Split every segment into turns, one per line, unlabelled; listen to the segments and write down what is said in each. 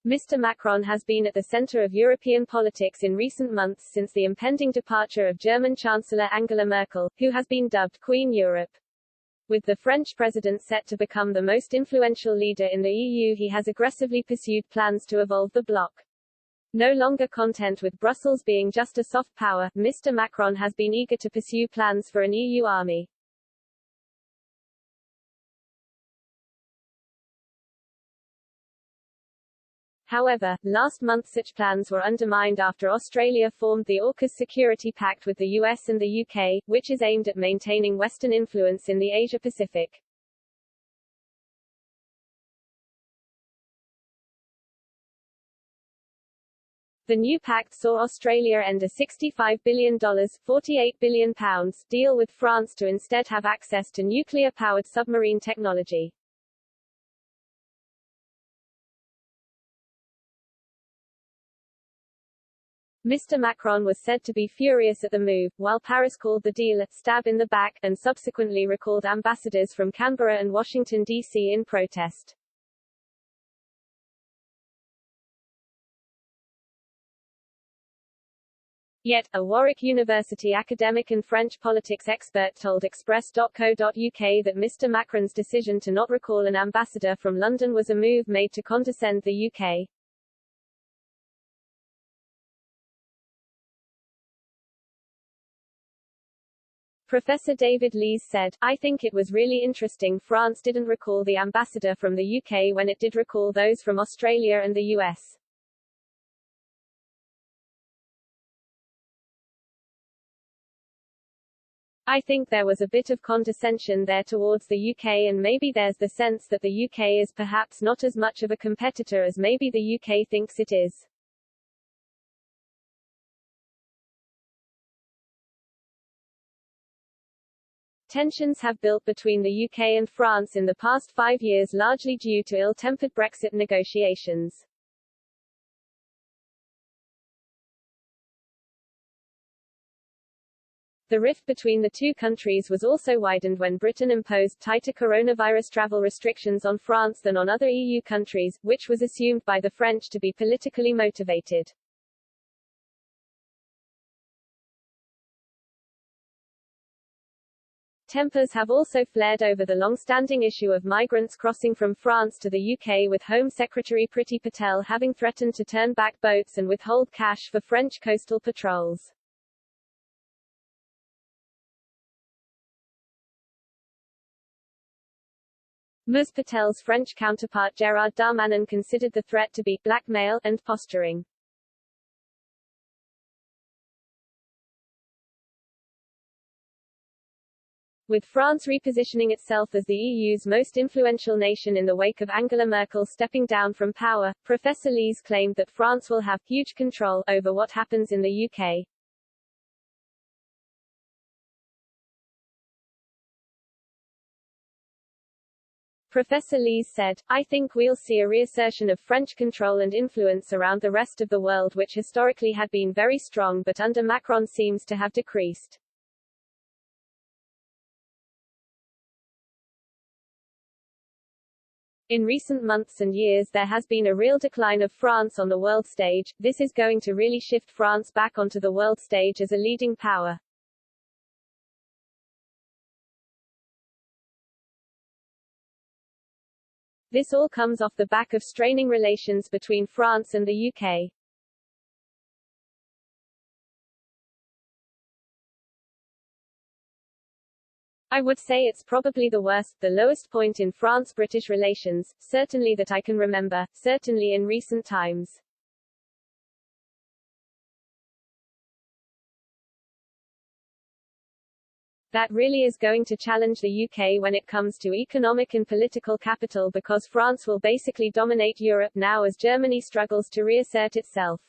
Mr. Macron has been at the center of European politics in recent months since the impending departure of German Chancellor Angela Merkel, who has been dubbed Queen Europe. With the French president set to become the most influential leader in the EU, he has aggressively pursued plans to evolve the bloc. No longer content with Brussels being just a soft power, Mr. Macron has been eager to pursue plans for an EU army. However, last month such plans were undermined after Australia formed the AUKUS security pact with the US and the UK, which is aimed at maintaining Western influence in the Asia-Pacific. The new pact saw Australia end a $65 billion (£48 billion) deal with France to instead have access to nuclear-powered submarine technology. Mr. Macron was said to be furious at the move, while Paris called the deal a stab in the back, and subsequently recalled ambassadors from Canberra and Washington, D.C. in protest. Yet, a Warwick University academic and French politics expert told Express.co.uk that Mr. Macron's decision to not recall an ambassador from London was a move made to condescend the UK. Professor David Lees said, "I think it was really interesting France didn't recall the ambassador from the UK when it did recall those from Australia and the US. I think there was a bit of condescension there towards the UK, and maybe there's the sense that the UK is perhaps not as much of a competitor as maybe the UK thinks it is." Tensions have built between the UK and France in the past 5 years, largely due to ill-tempered Brexit negotiations. The rift between the two countries was also widened when Britain imposed tighter coronavirus travel restrictions on France than on other EU countries, which was assumed by the French to be politically motivated. Tempers have also flared over the long-standing issue of migrants crossing from France to the UK, with Home Secretary Priti Patel having threatened to turn back boats and withhold cash for French coastal patrols. Ms. Patel's French counterpart Gérard Darmanin considered the threat to be blackmail and posturing. With France repositioning itself as the EU's most influential nation in the wake of Angela Merkel stepping down from power, Professor Lees claimed that France will have huge control over what happens in the UK. Professor Lees said, "I think we'll see a reassertion of French control and influence around the rest of the world, which historically had been very strong but under Macron seems to have decreased." In recent months and years there has been a real decline of France on the world stage. This is going to really shift France back onto the world stage as a leading power. This all comes off the back of straining relations between France and the UK. I would say it's probably the worst, the lowest point in France-British relations, certainly that I can remember, certainly in recent times. That really is going to challenge the UK when it comes to economic and political capital, because France will basically dominate Europe now as Germany struggles to reassert itself.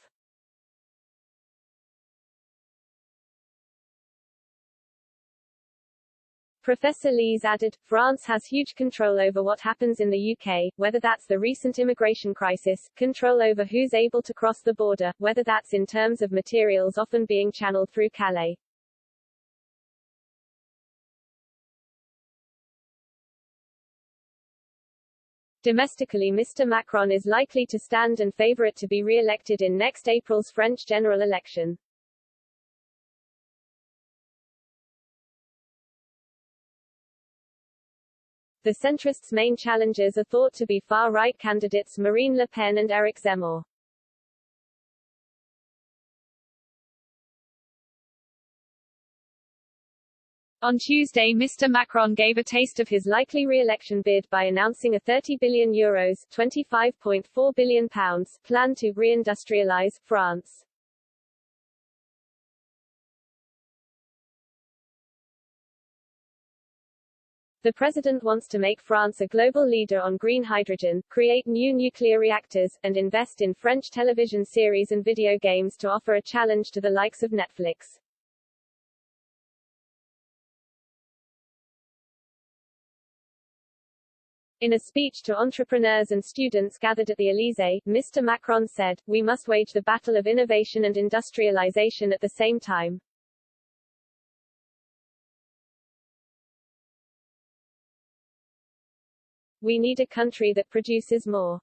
Professor Lees added, France has huge control over what happens in the UK, whether that's the recent immigration crisis, control over who's able to cross the border, whether that's in terms of materials often being channeled through Calais. Domestically, Mr. Macron is likely to stand and favorite to be re-elected in next April's French general election. The centrists' main challengers are thought to be far-right candidates Marine Le Pen and Éric Zemmour. On Tuesday, Mr. Macron gave a taste of his likely re-election bid by announcing a €30 billion £25.4 billion plan to reindustrialize France. The president wants to make France a global leader on green hydrogen, create new nuclear reactors, and invest in French television series and video games to offer a challenge to the likes of Netflix. In a speech to entrepreneurs and students gathered at the Élysée, Mr. Macron said, "We must wage the battle of innovation and industrialization at the same time. We need a country that produces more.